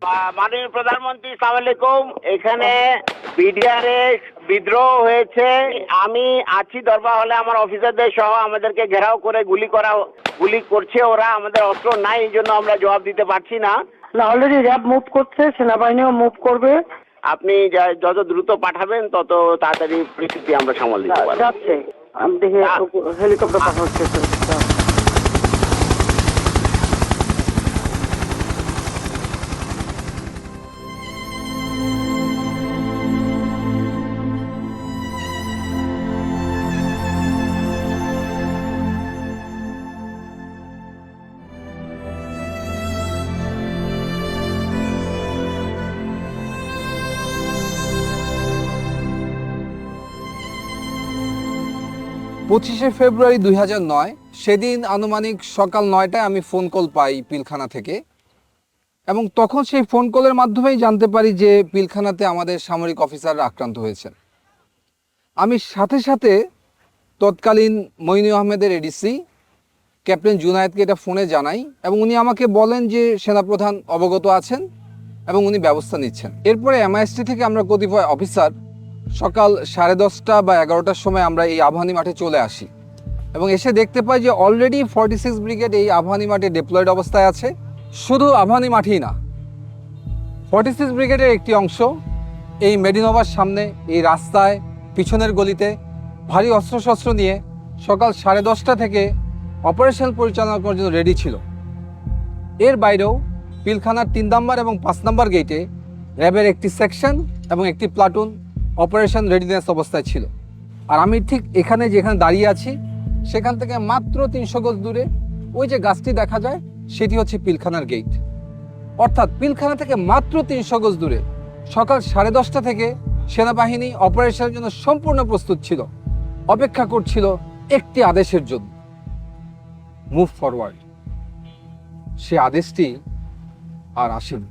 মাননীয় প্রধানমন্ত্রী, সালাম আলাইকুম। এখানে বিডিআরে বিদ্রোহ হয়েছে। আমি আছি দরবার হলে, আমার অফিসারদের সহ আমাদেরকে ঘেরাও করে গুলি করছে ওরা। আমাদের অস্ত্র নাই, এই জন্য আমরা জবাব দিতে পারছি না। অলরেডি র্যাব মুভ করছে, সেনাবাহিনীও মুভ করবে। আপনি যত দ্রুত পাঠাবেন তত তাড়াতাড়ি পরিস্থিতি আমরা সামাল দিতে পারবো। যাচ্ছে, আমি দেখি হেলিকপ্টার পাঠাচ্ছে। 25শে ফেব্রুয়ারি 2009, সেদিন আনুমানিক সকাল 9টায় আমি ফোন কল পাই পিলখানা থেকে, এবং তখন সেই ফোন কলের মাধ্যমেই জানতে পারি যে পিলখানাতে আমাদের সামরিক অফিসাররা আক্রান্ত হয়েছেন। আমি সাথে সাথে তৎকালীন মইনু আহমেদের এডিসি ক্যাপ্টেন জুনায়েদকে এটা ফোনে জানাই, এবং উনি আমাকে বলেন যে সেনাপ্রধান অবগত আছেন এবং উনি ব্যবস্থা নিচ্ছেন। এরপরে MIST থেকে আমরা কতিপয় অফিসার সকাল 10:30 বা 11টার সময় আমরা এই আবাহনী মাঠে চলে আসি, এবং এসে দেখতে পাই যে অলরেডি 46 ব্রিগেড এই আবাহনী মাঠে ডিপ্লয়েড অবস্থায় আছে। শুধু আবাহনী মাঠেই না, 46 ব্রিগেডের একটি অংশ এই মেডিনোভার সামনে এই রাস্তায় পিছনের গলিতে ভারী অস্ত্রশস্ত্র নিয়ে সকাল 10:30 থেকে অপারেশন পরিচালনা করার জন্য রেডি ছিল। এর বাইরেও পিলখানার 3 নম্বর এবং 5 নম্বর গেটে র্যাবের একটি সেকশন এবং একটি প্লাটুন অপারেশন রেডিনেস অবস্থায় ছিল। আর আমি ঠিক এখানে যেখানে দাঁড়িয়ে আছি সেখান থেকে মাত্র 300 গজ দূরে ওই যে গাছটি দেখা যায় সেটি হচ্ছে পিলখানার গেট। অর্থাৎ পিলখানা থেকে মাত্র 300 গজ দূরে সকাল 10:30 থেকে সেনাবাহিনী অপারেশনের জন্য সম্পূর্ণ প্রস্তুত ছিল, অপেক্ষা করছিল একটি আদেশের জন্য, মুভ ফরওয়ার্ড। সে আদেশটি আর আসেনি।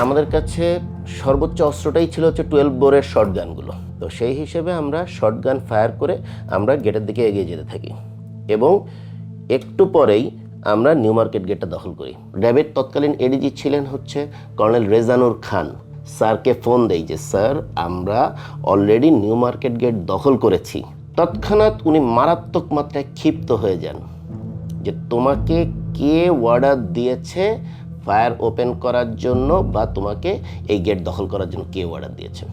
আমাদের কাছে সর্বোচ্চ অস্ত্রটাই ছিল হচ্ছে 12 বোরের শর্ট গানগুলো। তো সেই হিসেবে আমরা শর্ট গান ফায়ার করে আমরা গেটের দিকে এগিয়ে যেতে থাকি, এবং একটু পরেই আমরা নিউ মার্কেট গেটটা দখল করি। র্যাবের তৎকালীন এডিজি ছিলেন হচ্ছে কর্নেল রেজানুর খান। স্যারকে ফোন দেই যে স্যার, আমরা অলরেডি নিউ মার্কেট গেট দখল করেছি। তৎক্ষণাৎ উনি মারাত্মক মাত্রায় ক্ষিপ্ত হয়ে যান যে তোমাকে কে অর্ডার দিয়েছে ফায়ার ওপেন করার জন্য, বা তোমাকে এই গেট দখল করার জন্য কে অর্ডার দিয়েছে।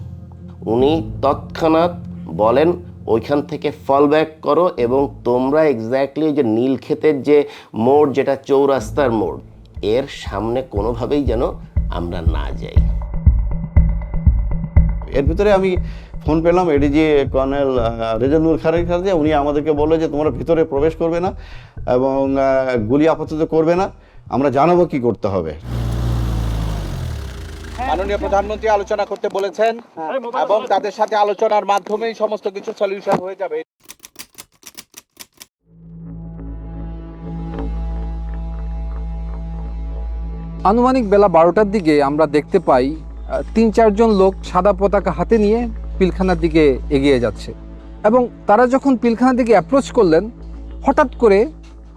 উনি তৎক্ষণাৎ বলেন ওইখান থেকে ফল ব্যাক করো, এবং তোমরা এক্স্যাক্টলি যে নীলক্ষেতের যে মোড়, যেটা চৌরাস্তার মোড়, এর সামনে কোনোভাবেই যেন আমরা না যাই। এর ভিতরে আমি ফোন পেলাম এডিজি কর্নেল রেজানুর খানের কাছে। উনি আমাদেরকে বললো যে তোমরা ভিতরে প্রবেশ করবে না এবং গুলি আপাতত করবে না, আমরা জানাবো কি করতে হবে। মাননীয় প্রধানমন্ত্রী আলোচনা করতে বলেছেন, এবং তাদের সাথে আলোচনার মাধ্যমেই সমস্ত কিছু সলিউশন হয়ে যাবে। আনুমানিক বেলা 12টার দিকে আমরা দেখতে পাই 3-4 জন লোক সাদা পতাকা হাতে নিয়ে পিলখানার দিকে এগিয়ে যাচ্ছে, এবং তারা যখন পিলখানার দিকে অ্যাপ্রোচ করলেন হঠাৎ করে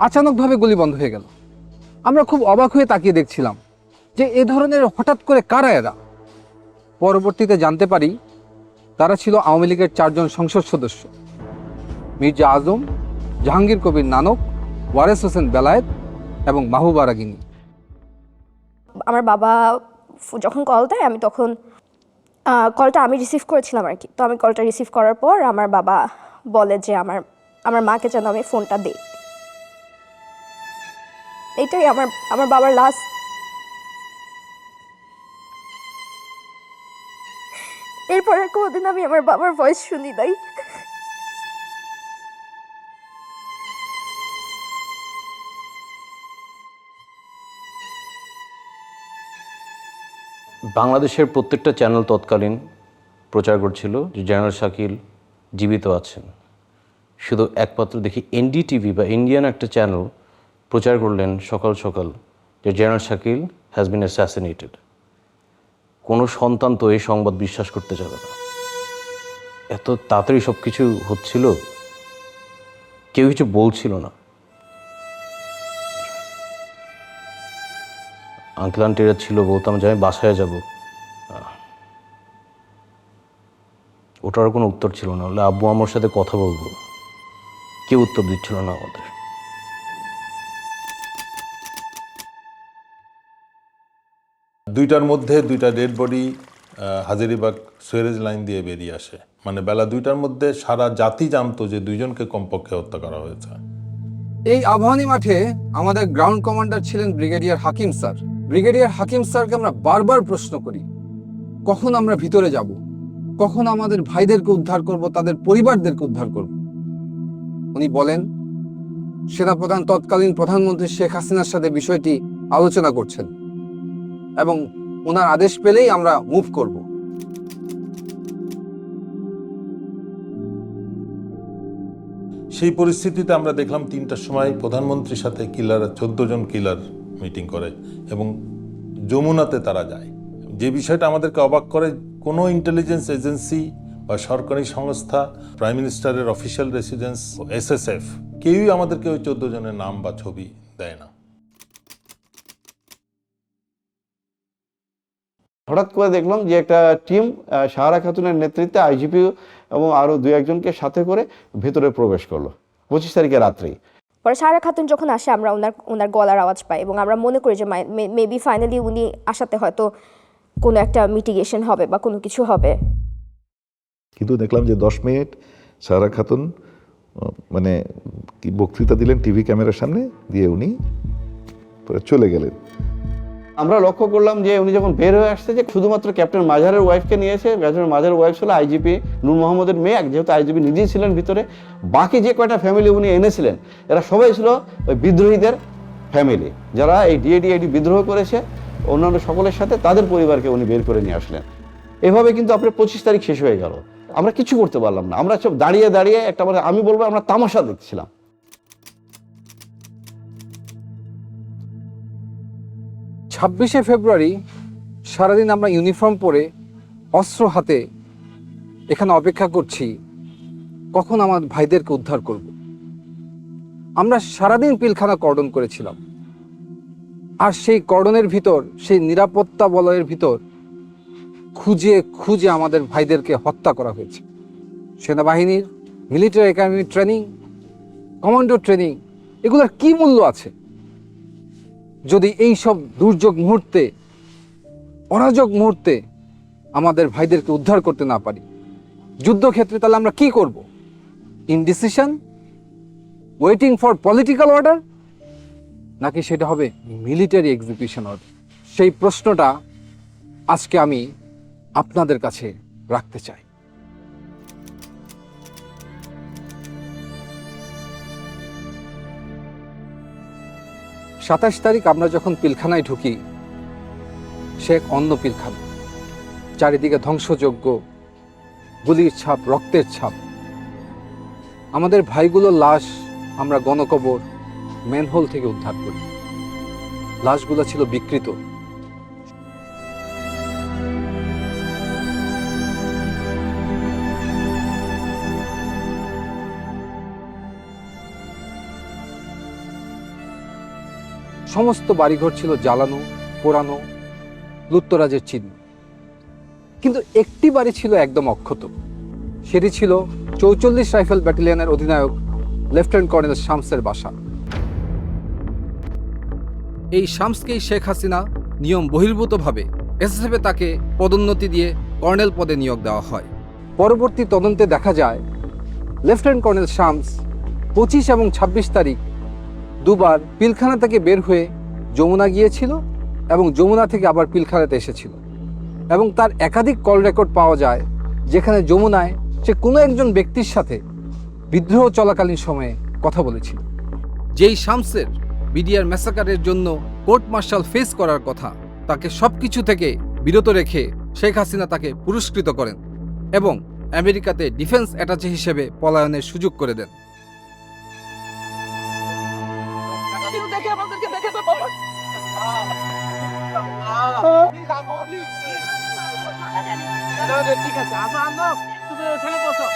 আচানকভাবে গুলি বন্ধ হয়ে গেল। আমরা খুব অবাক হয়ে তাকিয়ে দেখছিলাম যে এ ধরনের হঠাৎ করে কারা এরা। পরবর্তীতে জানতে পারি তারা ছিল আওয়ামী লীগের 4 জন সংসদ সদস্য, মির্জা আজম, জাহাঙ্গীর কবির নানক, ওয়ারেস হোসেন বেলায়েত এবং মাহবুবা রাগিনী। আমার বাবা যখন কল দেয়, আমি তখন কলটা আমি রিসিভ করেছিলাম আর কি। তো আমি কলটা রিসিভ করার পর আমার বাবা বলে যে আমার মাকে যেন আমি ফোনটা দিই। এইটাই আমার বাবার লাস্ট। এরপর আর কোনোদিন আমি আমার বাবার ভয়েস শুনি নাই। বাংলাদেশের প্রত্যেকটা চ্যানেল তৎকালীন প্রচার করছিল যে জেনারেল শাকিল জীবিত আছেন। শুধু একমাত্র দেখি NDTV বা ইন্ডিয়ান একটা চ্যানেল প্রচার করলেন সকাল সকাল যে general Shakil has been assassinated. কোনো সন্তান তো এই সংবাদ বিশ্বাস করতে যাবে না। এত তাড়াতাড়ি সব কিছু হচ্ছিল, কেউ কিছু বলছিল না। আঙ্কেল আন্টিরা ছিল, বলতাম যে আমি বাসায় যাব, ওটার কোনো উত্তর ছিল না। হলে আব্বু আমার সাথে কথা বলবো, কেউ উত্তর দিচ্ছিল না আমাদের। দুইটার মধ্যে দুইটা dead body Hazaribagh sewerage line দিয়ে বেরিয়ে আসে। মানে বেলা 2টার মধ্যে সারা জাতি জানতো যে দুইজনকে কমপক্ষে হত্যা করা হয়েছে। এই আবাহনী মাঠে আমাদের গ্রাউন্ড কমান্ডার ছিলেন ব্রিগেডিয়ার হাকিম স্যার। ব্রিগেডিয়ার হাকিম স্যারকে আমরা বারবার প্রশ্ন করি, কখন আমরা ভিতরে যাব, কখন আমাদের ভাইদেরকে উদ্ধার করব, তাদের পরিবারদেরকে উদ্ধার করব। উনি বলেন সেনাপ্রধান তৎকালীন প্রধানমন্ত্রী শেখ হাসিনার সাথে বিষয়টি আলোচনা করছেন এবং ওনার আদেশ পেলেই আমরা মুভ করব। সেই পরিস্থিতিতে আমরা দেখলাম 3টার সময় প্রধানমন্ত্রীর সাথে কিলার 14 জন কিলার মিটিং করে এবং যমুনাতে তারা যায়। যে বিষয়টা আমাদেরকে অবাক করে, কোনো ইন্টেলিজেন্স এজেন্সি বা সরকারি সংস্থা, প্রাইম মিনিস্টারের অফিসিয়াল রেসিডেন্স, SSF, কেউই আমাদেরকে ওই 14 জনের নাম বা ছবি দেয় না। হঠাৎ করে দেখলাম যে একটা টিম সাহারা খাতুনের নেতৃত্বে আইজিপি এবং আরও 2-1জনকে সাথে করে ভেতরে প্রবেশ করলো 25 তারিখে রাত্রেই। পরে সারা খাতুন যখন আসে আমরা ওনার গলার আওয়াজ পাই এবং আমরা মনে করি যে মেবি ফাইনালি উনি আসাতে হয়তো কোনো একটা মিটিগেশন হবে বা কোনো কিছু হবে। কিন্তু দেখলাম যে 10 মিনিট সারা খাতুন মানে কি বক্তৃতা দিলেন টিভি ক্যামেরার সামনে, দিয়ে উনি চলে গেলেন। আমরা লক্ষ্য করলাম যে উনি যখন বের হয়ে আসছে যে শুধুমাত্র ক্যাপ্টেন মাজারের ওয়াইফকে নিয়েছে। ক্যাপ্টেন মাজারের ওয়াইফ ছিল আইজিপি নূর মোহাম্মদের মেয়ে, যেহেতু আইজিপি নিজেই ছিলেন ভিতরে। বাকি যে কয়টা ফ্যামিলি উনি এনেছিলেন এরা সবাই ছিল ওই বিদ্রোহীদের ফ্যামিলি, যারা এই ডিএডি বিদ্রোহ করেছে অন্যান্য সকলের সাথে, তাদের পরিবারকে উনি বের করে নিয়ে আসলেন। এভাবে কিন্তু আপনার 25 তারিখ শেষ হয়ে গেল, আমরা কিছু করতে পারলাম না। আমরা সব দাঁড়িয়ে দাঁড়িয়ে একটা মানে আমি বলবো আমরা তামাশা দেখছিলাম। 26শে ফেব্রুয়ারি সারাদিন আমরা ইউনিফর্ম পরে অস্ত্র হাতে এখানে অপেক্ষা করছি কখন আমার ভাইদেরকে উদ্ধার করব। আমরা সারাদিন পিলখানা কর্ডন করেছিলাম, আর সেই কর্ডনের ভিতর, সেই নিরাপত্তা বলয়ের ভিতর খুঁজে খুঁজে আমাদের ভাইদেরকে হত্যা করা হয়েছে। সেনাবাহিনীর military academy training, commando training, এগুলোর কি মূল্য আছে যদি এই সব দুর্যোগ মুহূর্তে, অরাজক মুহূর্তে আমাদের ভাইদেরকে উদ্ধার করতে না পারি? যুদ্ধক্ষেত্রে তাহলে আমরা কি করব? Indecision, waiting for political order, নাকি সেটা হবে মিলিটারি এক্সিকিউশন অর্ডার? সেই প্রশ্নটা আজকে আমি আপনাদের কাছে রাখতে চাই। সাতাশ তারিখ আমরা যখন পিলখানায় ঢুকি, সে এক অন্য পিলখানা, চারিদিকে ধ্বংসযজ্ঞ, গুলির ছাপ, রক্তের ছাপ। আমাদের ভাইগুলোর লাশ আমরা গণকবর ম্যানহোল থেকে উদ্ধার করি। লাশগুলো ছিল বিকৃত। সমস্ত বাড়িঘর ছিল জ্বালানো, পোড়ানো, লুটতরাজের চিহ্ন। কিন্তু একটি বাড়ি ছিল একদম অক্ষত। সেটি ছিল 44 রাইফেল ব্যাটালিয়নের অধিনায়ক লেফটেন্যান্ট কর্নেল শামসের বাসা। এই শামসকেই শেখ হাসিনা নিয়ম বহির্ভূতভাবে এসএসএফে তাকে পদোন্নতি দিয়ে কর্নেল পদে নিয়োগ দেওয়া হয়। পরবর্তী তদন্তে দেখা যায় লেফটেন্যান্ট কর্নেল শামস 25 এবং 26 তারিখ দুবার পিলখানা থেকে বের হয়ে যমুনা গিয়েছিল এবং যমুনা থেকে আবার পিলখানাতে এসেছিল, এবং তার একাধিক কল রেকর্ড পাওয়া যায় যেখানে যমুনায় সে কোনো একজন ব্যক্তির সাথে বিদ্রোহ চলাকালীন সময়ে কথা বলেছিল। যেই শামসের বিডিআর ম্যাসাকারের জন্য কোর্ট মার্শাল ফেস করার কথা, তাকে সবকিছু থেকে বিরত রেখে শেখ হাসিনা তাকে পুরস্কৃত করেন এবং আমেরিকাতে ডিফেন্স অ্যাটাচে হিসেবে পলায়নের সুযোগ করে দেন। ঠিক আছে, আসো আনো, তুমি ওখানে বসো।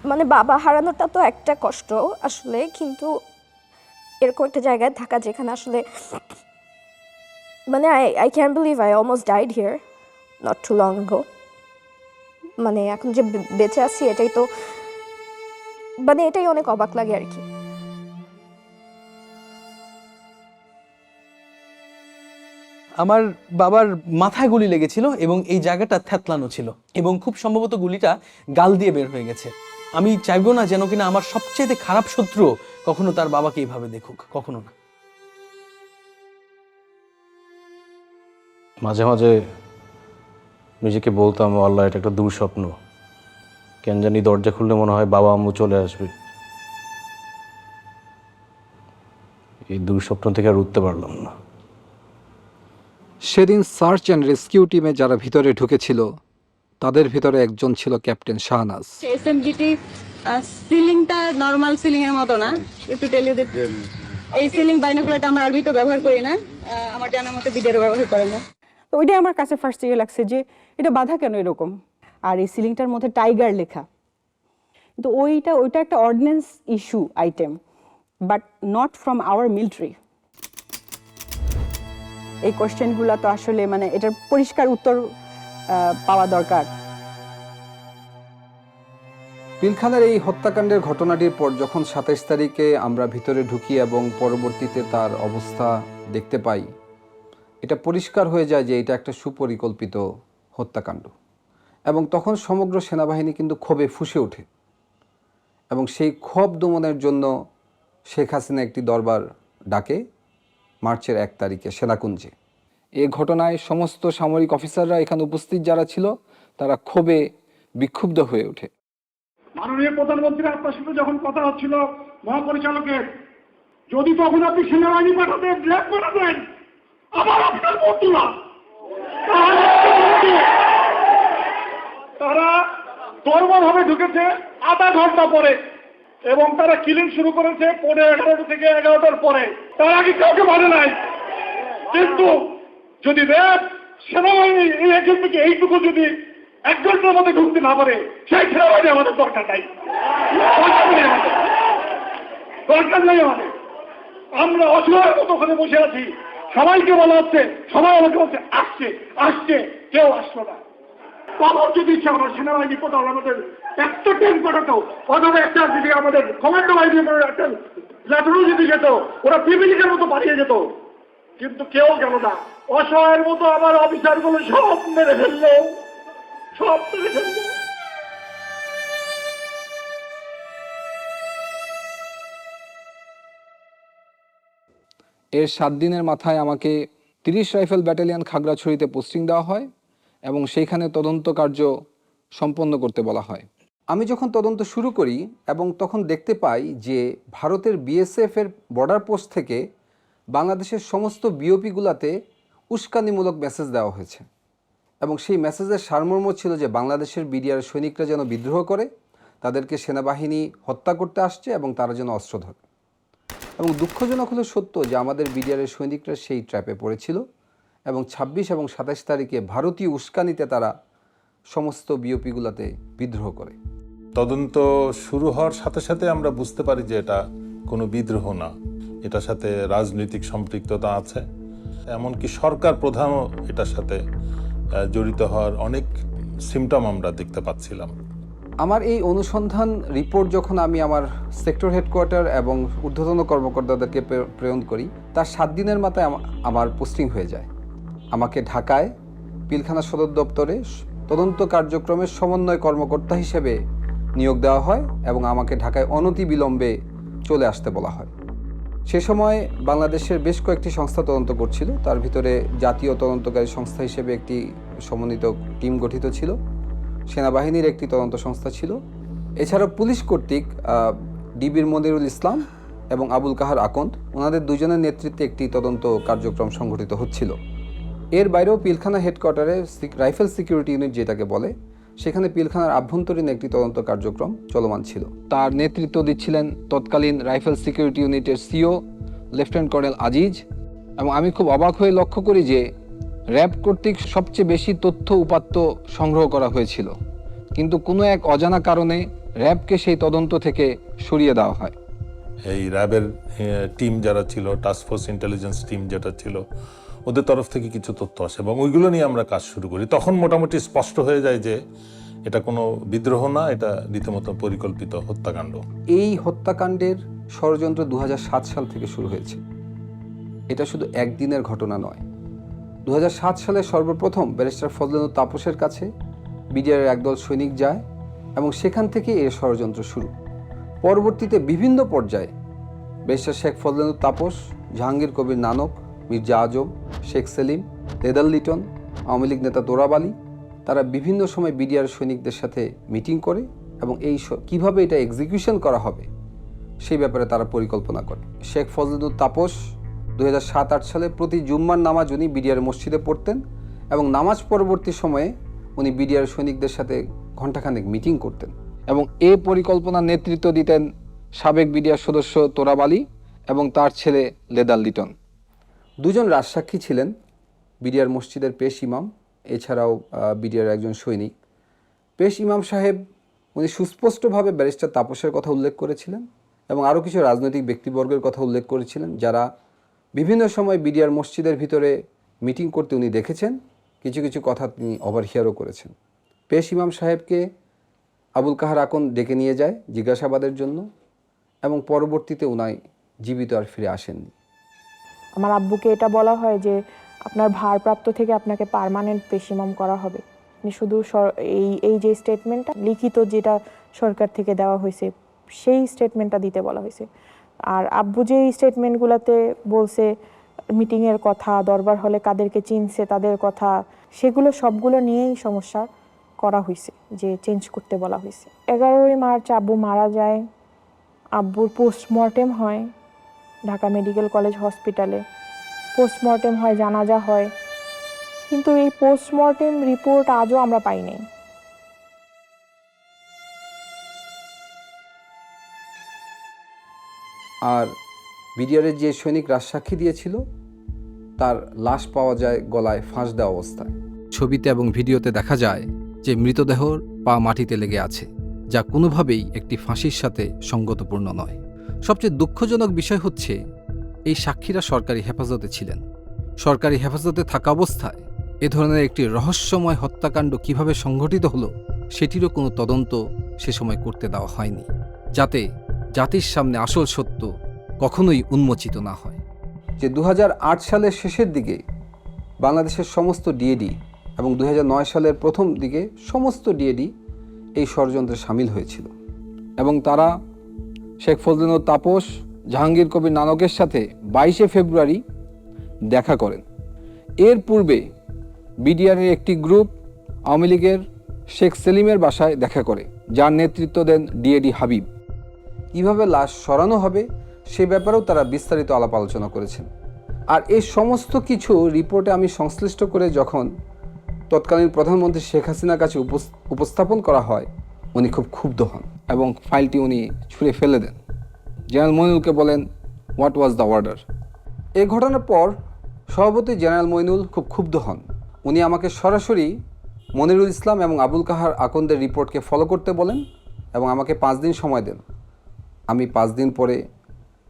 মানে বাবা হারানোটা তো একটা কষ্ট আসলে, কিন্তু এরকম একটা জায়গায় থাকা যেখানে আসলে মানে I can believe I almost died here not too long ago. মানে এখন যে বেঁচে আছি এটাই তো, মানে এটাই অনেক অবাক লাগে আর কি। আমার বাবার মাথায় গুলি লেগেছিল এবং এই জায়গাটা থ্যাতলানো ছিল এবং খুব সম্ভবত গুলিটা গাল দিয়ে বের হয়ে গেছে। আমি চাইবো না যেন কিনা আমার সবচেয়ে খারাপ শত্রু কখনো তার বাবাকে এইভাবে দেখুক, কখনো না। মাঝে মাঝে নিজেকে বলতাম, ও আল্লাহ, এটা একটা দুঃস্বপ্ন। কেন জানি দরজা খুললে মনে হয় বাবা আম্মু চলে আসবে। এই দুঃস্বপ্ন থেকে আর উঠতে পারলাম না। সেদিন সার্চ অ্যান্ড রেস্কিউ টিমে যারা ভিতরে ঢুকেছিল তাদের ভিতরে একজন ছিল ক্যাপ্টেন শাহনাজ। এসএমজিটি সিলিংটা নরমাল সিলিং এর মতো না, একটু টেল ইউ দ্যাট এই সিলিং বাইনোকুলারটা আমরা আরবি তো ব্যবহার করি না, আমার জানার মতে বিদেরও ব্যবহার করে না। তো ওইটাই আমার কাছে ফার্স্ট ইয়ে লাগছে যে এটা বাধা কেন এরকম, আর এই সিলিংটার মধ্যে টাইগার লেখা। কিন্তু ওইটা একটা ordinance issue item, but not from our military. এই কোয়েশ্চেনগুলো তো আসলে মানে এটার পরিষ্কার উত্তর পাওয়া দরকার। পিলখানার এই হত্যাকাণ্ডের ঘটনাটির পর যখন 27 তারিখে আমরা ভিতরে ঢুকি এবং পরবর্তীতে তার অবস্থা দেখতে পাই, এটা পরিষ্কার হয়ে যায় যে এটা একটা সুপরিকল্পিত হত্যাকাণ্ড। এবং তখন সমগ্র সেনাবাহিনী কিন্তু ক্ষোভে ফুঁসে ওঠে এবং সেই ক্ষোভ দমনের জন্য শেখ হাসিনা একটি দরবার ডাকে মার্চের 1 তারিখে সেনাকুঞ্জে। এই ঘটনায় সমস্ত সামরিক অফিসাররা এখানে উপস্থিত যারা ছিল তারা ক্ষোভে বিক্ষুব্ধ হয়ে ওঠে। মাননীয় প্রধানমন্ত্রী আপনার সাথে যখন কথা হচ্ছিল মহাপরিচালকের, যদি তখন আপনি সেনাবাহিনী পাঠাতেন, ল্যাব পাঠাতেন, আবার আপনার বন্ধুরা তারা দরবারভাবে ঢুকেছে আধা ঘন্টা পরে এবং তারা কিলিং শুরু করেছে 11:30 থেকে 11টার পরে। তার আগে কাউকে মানে নাই। কিন্তু যদি র্যাব সেনাবাহিনী এই একজন থেকে এইটুকু যদি 1 ঘন্টার মধ্যে ঢুকতে না পারে, সেই সেনাবাহিনী আমাদের দরকার নাই, দরকার নাই আমাদের। আমরা অসহায়ের মতো ওখানে বসে আছি, সবাইকে বলা হচ্ছে, সবাই আমাকে বলছে আসছে আসছে, কেউ আসলো না। খবর যদি ইচ্ছা আমার সেনাবাহিনী কোথাও আমাদের একটা ট্রেন পাঠাতো, অথবা একটা যদি আমাদের কমান্ডো বাহিনী একটা ল্যাটারও যদি যেত, ওরা পিপিলিকের মতো পাঠিয়ে যেত, কিন্তু কেউ গেল না। অসহায়ের মতো আমার অফিসারগুলো সব মেরে ফেললো, সব মেরে ফেললো। এর 7 দিনের মাথায় আমাকে 30 রাইফেল ব্যাটালিয়ন খাগড়াছড়িতে পোস্টিং দেওয়া হয় এবং সেইখানে তদন্ত কার্য সম্পন্ন করতে বলা হয়। আমি যখন তদন্ত শুরু করি এবং তখন দেখতে পাই যে ভারতের বিএসএফের বর্ডার পোস্ট থেকে বাংলাদেশের সমস্ত বিওপিগুলোতে উস্কানিমূলক মেসেজ দেওয়া হয়েছে এবং সেই মেসেজের সারমর্ম ছিল যে বাংলাদেশের বিডিআর সৈনিকরা যেন বিদ্রোহ করে, তাদেরকে সেনাবাহিনী হত্যা করতে আসছে এবং তারা যেন অস্ত্র ধরে। এবং দুঃখজনক হলো সত্য যে আমাদের বিডিআরের সৈনিকরা সেই ট্র্যাপে পড়েছিল এবং 26 এবং 27 তারিখে ভারতীয় উস্কানিতে তারা সমস্ত বিওপিগুলোতে বিদ্রোহ করে। তদন্ত শুরু হওয়ার সাথে সাথে আমরা বুঝতে পারি যে এটা কোনো বিদ্রোহ না, এটার সাথে রাজনৈতিক সম্পৃক্ততা আছে, এমনকি সরকার প্রধানও এটার সাথে জড়িত হওয়ার অনেক সিমটম আমরা দেখতে পাচ্ছিলাম। আমার এই অনুসন্ধান রিপোর্ট যখন আমি আমার সেক্টর হেডকোয়ার্টার এবং ঊর্ধ্বতন কর্মকর্তাদেরকে প্রেরণ করি, তার 7 দিনের মাথায় আমার পোস্টিং হয়ে যায়। আমাকে ঢাকায় পিলখানা সদর দপ্তরে তদন্ত কার্যক্রমের সমন্বয় কর্মকর্তা হিসেবে নিয়োগ দেওয়া হয় এবং আমাকে ঢাকায় অনতিবিলম্বে চলে আসতে বলা হয়। সে সময় বাংলাদেশের বেশ কয়েকটি সংস্থা তদন্ত করছিল, তার ভিতরে জাতীয় তদন্তকারী সংস্থা হিসেবে একটি সমন্বিত টিম গঠিত ছিল, সেনাবাহিনীর একটি তদন্ত সংস্থা ছিল, এছাড়াও পুলিশ কর্তৃক ডিবির মনিরুল ইসলাম এবং আবুল কাহার আকন্দ, ওনাদের দুজনের নেতৃত্বে একটি তদন্ত কার্যক্রম সংগঠিত হচ্ছিল। এর বাইরেও পিলখানা হেডকোয়ার্টারে রাইফেল সিকিউরিটি ইউনিট যেটাকে বলে, সেখানে পিলখানার আভ্যন্তরীণ একটি তদন্ত কার্যক্রম চলমান ছিল। তার নেতৃত্ব দিচ্ছিলেন তৎকালীন রাইফেল সিকিউরিটি ইউনিটের সিও লেফটেন্যান্ট কর্নেল আজিজ। এবং আমি খুব অবাক হয়ে লক্ষ্য করি যে র্যাব কর্তৃক সবচেয়ে বেশি তথ্য উপাত্ত সংগ্রহ করা হয়েছিল, কিন্তু কোনো এক অজানা কারণে র্যাবকে সেই তদন্ত থেকে সরিয়ে দেওয়া হয়। এই র্যাবের টিম যারা ছিল, টাস্কফোর্স ইন্টেলিজেন্স টিম যেটা ছিল, ওদের তরফ থেকে কিছু তথ্য আসে এবং ওইগুলো নিয়ে আমরা কাজ শুরু করি। তখন মোটামুটি স্পষ্ট হয়ে যায় যে এটা কোনো বিদ্রোহ না, এটা রীতিমতো পরিকল্পিত হত্যাকাণ্ড। এই হত্যাকাণ্ডের ষড়যন্ত্র 2007 সাল থেকে শুরু হয়েছে। এটা শুধু একদিনের ঘটনা নয়। 2007 সালে সর্বপ্রথম ব্যারিস্টার ফজলেনুর তাপসের কাছে বিডিআরের একদল সৈনিক যায় এবং সেখান থেকে এর ষড়যন্ত্র শুরু। পরবর্তীতে বিভিন্ন পর্যায়ে ব্যারিস্টার শেখ ফজলেনুর তাপস, জাহাঙ্গীর কবির নানক, মির্জা আজম, শেখ সেলিম, লেদার লিটন, আওয়ামী লীগ নেতা তোরাব আলী, তারা বিভিন্ন সময় বিডিআর সৈনিকদের সাথে মিটিং করে এবং কিভাবে এটা এক্সিকিউশন করা হবে সেই ব্যাপারে তারা পরিকল্পনা করে। শেখ ফজলেনুর তাপস 2007-08 সালে প্রতি জুম্মার নামাজ উনি বিডিআর মসজিদে পড়তেন এবং নামাজ পরবর্তী সময়ে উনি বিডিআর সৈনিকদের সাথে ঘণ্টাখানেক মিটিং করতেন এবং এ পরিকল্পনার নেতৃত্ব দিতেন সাবেক বিডিআর সদস্য তোরাব আলী এবং তার ছেলে লেদার লিটন। দুজন রাজসাক্ষী ছিলেন বিডিআর মসজিদের পেশ ইমাম, এছাড়াও বিডিআর একজন সৈনিক। পেশ ইমাম সাহেব উনি সুস্পষ্টভাবে ব্যারিস্টার তাপসের কথা উল্লেখ করেছিলেন এবং আরও কিছু রাজনৈতিক ব্যক্তিবর্গের কথা উল্লেখ করেছিলেন যারা বিভিন্ন সময় বিডিআর মসজিদের ভিতরে মিটিং করতে উনি দেখেছেন। কিছু কিছু কথা তিনি ওভারহিয়ারও করেছেন। পেশ ইমাম সাহেবকে আবুল কাহার আকন ডেকে নিয়ে যায় জিজ্ঞাসাবাদের জন্য এবং পরবর্তীতে উনি জীবিত আর ফিরে আসেননি। আমার আব্বুকে এটা বলা হয় যে আপনার ভারপ্রাপ্ত থেকে আপনাকে পার্মানেন্ট পেশ ইমাম করা হবে। শুধু এই যে স্টেটমেন্টটা লিখিত যেটা সরকার থেকে দেওয়া হয়েছে সেই স্টেটমেন্টটা দিতে বলা হয়েছে। আর আব্বু যে স্টেটমেন্টগুলোতে বলছে মিটিংয়ের কথা, দরবার হলে কাদেরকে চিনছে তাদের কথা, সেগুলো সবগুলো নিয়েই সমস্যা করা হয়েছে, যে চেঞ্জ করতে বলা হয়েছে। 11ই মার্চ আব্বু মারা যায়। আব্বুর পোস্টমর্টেম হয় ঢাকা মেডিকেল কলেজ হসপিটালে। পোস্টমর্টেম হয়, জানাজা হয়, কিন্তু এই পোস্টমর্টেম রিপোর্ট আজও আমরা পাইনি। আর বিডিআরের যে সৈনিক রাজসাক্ষী দিয়েছিল তার লাশ পাওয়া যায় গলায় ফাঁস দেওয়া অবস্থায়। ছবিতে এবং ভিডিওতে দেখা যায় যে মৃতদেহর পা মাটিতে লেগে আছে, যা কোনোভাবেই একটি ফাঁসির সাথে সঙ্গতপূর্ণ নয়। সবচেয়ে দুঃখজনক বিষয় হচ্ছে এই সাক্ষীরা সরকারি হেফাজতে ছিলেন। সরকারি হেফাজতে থাকা অবস্থায় এ ধরনের একটি রহস্যময় হত্যাকাণ্ড কিভাবে সংঘটিত হলো সেটিরও কোনো তদন্ত সে সময় করতে দেওয়া হয়নি, যাতে জাতির সামনে আসল সত্য কখনোই উন্মোচিত না হয়। যে 2008 সালের শেষের দিকে বাংলাদেশের সমস্ত ডিএডি এবং 2009 সালের প্রথম দিকে সমস্ত ডিএডি এই ষড়যন্ত্রে সামিল হয়েছিল এবং তারা শেখ ফজলেনুর তাপস, জাহাঙ্গীর কবির নানকের সাথে 22শে ফেব্রুয়ারি দেখা করেন। এর পূর্বে বিডিআরের একটি গ্রুপ আওয়ামী লীগের শেখ সেলিমের বাসায় দেখা করে, যার নেতৃত্ব দেন ডিএডি হাবিব। কীভাবে লাশ সরানো হবে সে ব্যাপারেও তারা বিস্তারিত আলাপ আলোচনা করেছেন। আর এই সমস্ত কিছু রিপোর্টে আমি সংশ্লিষ্ট করে যখন তৎকালীন প্রধানমন্ত্রী শেখ হাসিনার কাছে উপস্থাপন করা হয়, উনি খুব ক্ষুব্ধ হন এবং ফাইলটি উনি ছুঁড়ে ফেলে দেন। জেনারেল মইনুলকে বলেন, হোয়াট ওয়াজ দ্য অর্ডার? এই ঘটনার পর সভাপতি জেনারেল মইনুল খুব ক্ষুব্ধ হন। উনি আমাকে সরাসরি মনিরুল ইসলাম এবং আবুল কাহার আকন্দের রিপোর্টকে ফলো করতে বলেন এবং আমাকে 5 দিন সময় দেন। আমি 5 দিন পরে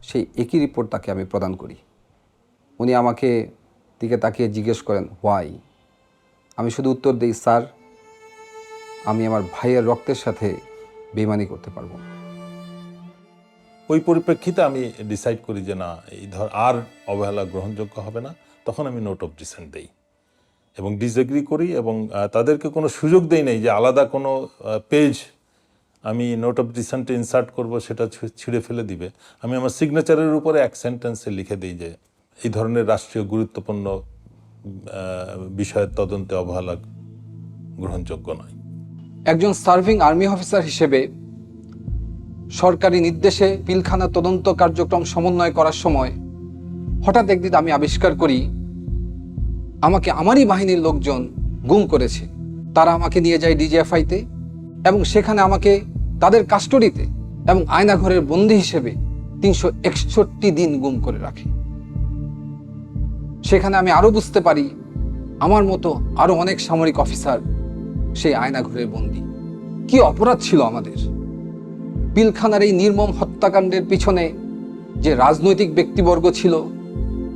সেই একই রিপোর্ট তাকে আমি প্রদান করি। উনি আমাকে দিকে তাকিয়ে জিজ্ঞেস করেন, হোয়াই? আমি শুধু উত্তর দিই, স্যার, আমি আমার ভাইয়ের রক্তের সাথে বেইমানি করতে পারবো না। ওই পরিপ্রেক্ষিতে আমি ডিসাইড করি যে না, এই আর অবহেলা গ্রহণযোগ্য হবে না। তখন আমি নোট অফ ডিসেন্ট দেই এবং ডিসএগ্রি করি এবং তাদেরকে কোনো সুযোগ দেই নাই যে আলাদা কোনো পেজ আমি নোট অফ ডিসেন্টে ইনসার্ট করব, সেটা ছিঁড়ে ফেলে দিবে। আমি আমার সিগনেচারের উপরে এক সেন্টেন্সে লিখে দিই যে এই ধরনের রাষ্ট্রীয় গুরুত্বপূর্ণ বিষয়ের তদন্তে অবহেলা গ্রহণযোগ্য নয়। একজন সার্ভিং আর্মি অফিসার হিসেবে সরকারি নির্দেশে পিলখানা তদন্ত কার্যক্রম সমন্বয় করার সময় হঠাৎ একদিন আমি আবিষ্কার করি আমাকে আমারই বাহিনীর লোকজন গুম করেছে তারা আমাকে নিয়ে যায় ডিজিএফআইতে এবং সেখানে আমাকে তাদের কাস্টডিতে এবং আয়নাঘরের বন্দী হিসেবে 361 দিন গুম করে রাখে। সেখানে আমি আরো বুঝতে পারি আমার মতো আরো অনেক সামরিক অফিসার সেই আয়নাঘরের বন্দী। কি অপরাধ ছিল আমাদের! পিলখানার এই নির্মম হত্যাকাণ্ডের পিছনে যে রাজনৈতিক ব্যক্তিবর্গ ছিল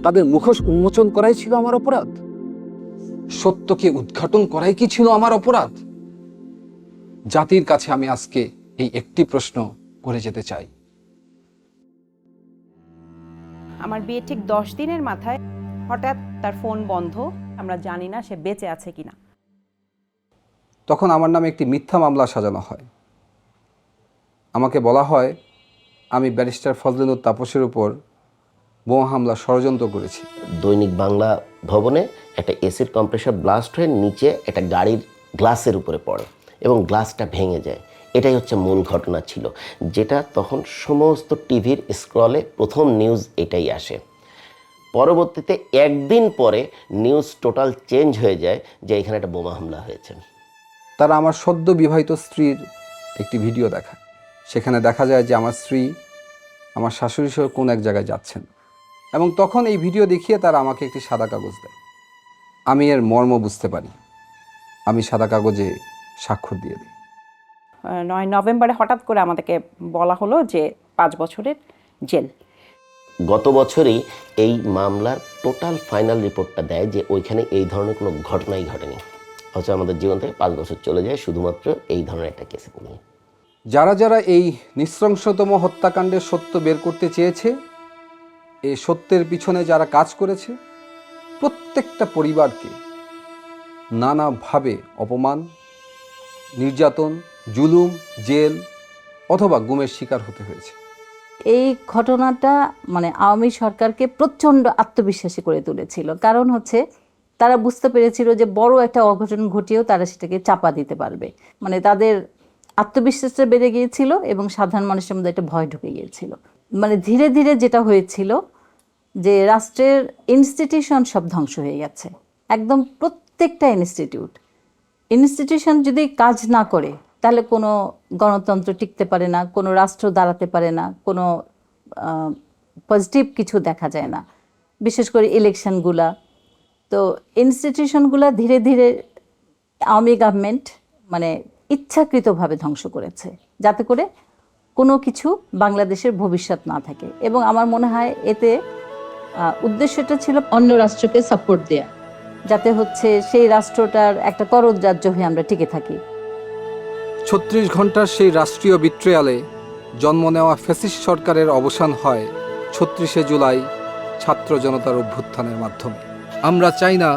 তাদের মুখোশ উন্মোচন করাই ছিল আমার অপরাধ। সত্যকে উদ্ঘাটন করাই কি ছিল আমার অপরাধ? জাতির কাছে আমি আজকে এই একটি প্রশ্ন করে যেতে চাই। আমার বিয়ে ঠিক 10 দিনের মাথায় হঠাৎ তার ফোন বন্ধ, আমরা জানি না সে বেঁচে আছে কিনা। তখন আমার নামে একটি মিথ্যা মামলা সাজানো হয়। আমাকে বলা হয় আমি ব্যারিস্টার ফজলুল তাপসের উপর বোমা হামলা ষড়যন্ত্র করেছি। দৈনিক বাংলা ভবনে একটা এসিড কম্প্রেসার ব্লাস্ট হয়ে নিচে একটা গাড়ির গ্লাসের উপরে পড়ে এবং গ্লাসটা ভেঙে যায়। এটাই হচ্ছে মূল ঘটনা ছিল, যেটা তখন সমস্ত টিভির স্ক্রলে প্রথম নিউজ এটাই আসে। পরবর্তীতে একদিন পরে নিউজ টোটাল চেঞ্জ হয়ে যায় যে এখানে একটা বোমা হামলা হয়েছে। তারা আমার সদ্য বিবাহিত স্ত্রীর একটি ভিডিও দেখায়। সেখানে দেখা যায় যে আমার স্ত্রী আমার শাশুড়ি সহ কোন এক জায়গায় যাচ্ছেন এবং তখন এই ভিডিও দেখিয়ে তারা আমাকে একটি সাদা কাগজ দেয়। আমি এর মর্ম বুঝতে পারি। আমি সাদা কাগজে স্বাক্ষর দিয়ে দিই। 9 নভেম্বরে হঠাৎ করে আমাদেরকে বলা হলো যে 5 বছরের জেল। গত বছরই এই মামলার টোটাল ফাইনাল রিপোর্টটা দেয় যে ওইখানে এই ধরনের কোনো ঘটনাই ঘটেনি, অথচ আমাদের জীবন থেকে 5 বছর চলে যায় শুধুমাত্র এই ধরনের একটা কেসে নিয়ে। যারা যারা এই নৃশংসতম হত্যাকাণ্ডের সত্য বের করতে চেয়েছে, এই সত্যের পিছনে যারা কাজ করেছে, প্রত্যেকটা পরিবারকে নানাভাবে অপমান, নির্যাতন, জুলুম, জেল অথবা গুমের শিকার হতে হয়েছে। এই ঘটনাটা মানে আওয়ামী সরকারকে প্রচণ্ড আত্মবিশ্বাসী করে তুলেছিল। কারণ হচ্ছে তারা বুঝতে পেরেছিল যে বড় একটা অঘটন ঘটিয়েও তারা সেটাকে চাপা দিতে পারবে। মানে তাদের আত্মবিশ্বাসটা বেড়ে গিয়েছিল এবং সাধারণ মানুষের মধ্যে একটা ভয় ঢুকে গিয়েছিল। মানে ধীরে ধীরে যেটা হয়েছিল যে রাষ্ট্রের ইনস্টিটিউশন সব ধ্বংস হয়ে গেছে। একদম প্রত্যেকটা ইনস্টিটিউশন যদি কাজ না করে তাহলে কোনো গণতন্ত্র টিকতে পারে না, কোনো রাষ্ট্র দাঁড়াতে পারে না, কোনো পজিটিভ কিছু দেখা যায় না। বিশেষ করে ইলেকশনগুলা, তো ইনস্টিটিউশনগুলা ধীরে ধীরে আওয়ামী গভর্নমেন্ট মানে ইচ্ছাকৃতভাবে ধ্বংস করেছে, যাতে করে কোনো কিছু বাংলাদেশের ভবিষ্যৎ না থাকে। এবং আমার মনে হয় এতে উদ্দেশ্যটা ছিল অন্য রাষ্ট্রকে সাপোর্ট দেয়া, যাতে হচ্ছে সেই রাষ্ট্রটার একটা করদ রাজ্য হয়ে আমরা টিকে থাকি। 36 ঘন্টার সেই রাষ্ট্রীয় বিট্রিয়ালে জন্ম নেওয়া ফ্যাসিস্ট সরকারের অবসান হয় 36শে জুলাই ছাত্র জনতার অভ্যুত্থানের মাধ্যমে। আমরা চাই না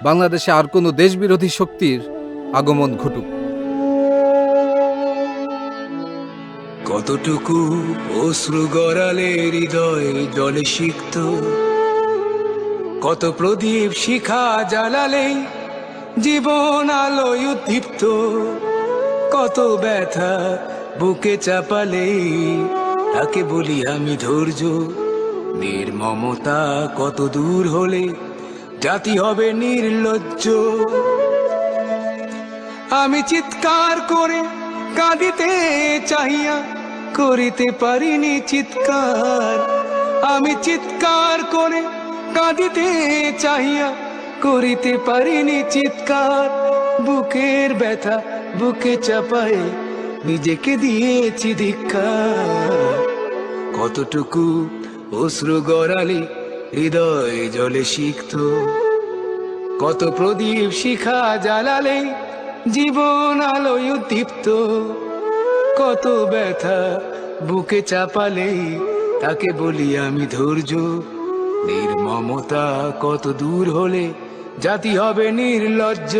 বাংলাদেশে আর কোনো দেশবিরোধী শক্তির আগমন ঘটুক। কতটুকু অশ্রু গড়ালে হৃদয় জলে সিক্ত, কত প্রদীপ শিখা জ্বালালে জীবন আলোয় উদ্দীপ্ত, কত ব্যথা বুকে চাপালে তাকে বলি আমি ধৈর্য। নির্মমতা কত দূর হলে জাতি হবে নির্লজ্জ। আমি চিৎকার করে কাঁদিতে চাহিয়া করিতে পারিনি চিৎকার। আমি চিৎকার করে কাঁদিতে চাহিয়া করিতে পারিনি চিৎকার। বুকের ব্যথা বুকে চাপায়ে নিজেকে দিয়েছি ধিক্কার। কতটুকু অশ্রু গড়ালে হৃদয় জলে সিক্ত, কত প্রদীপ শিখা জ্বালালে জীবন আলোয় উদ্দীপ্ত, কত ব্যথা বুকে চাপালে তাকে বলি আমি ধৈর্য। নির্মমতা কত দূর হলে জাতি হবে নির্লজ্জ।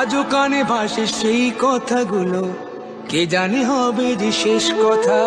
আজও কানে ভাসে সেই কথাগুলো, কে জানে হবে যে শেষ কথা।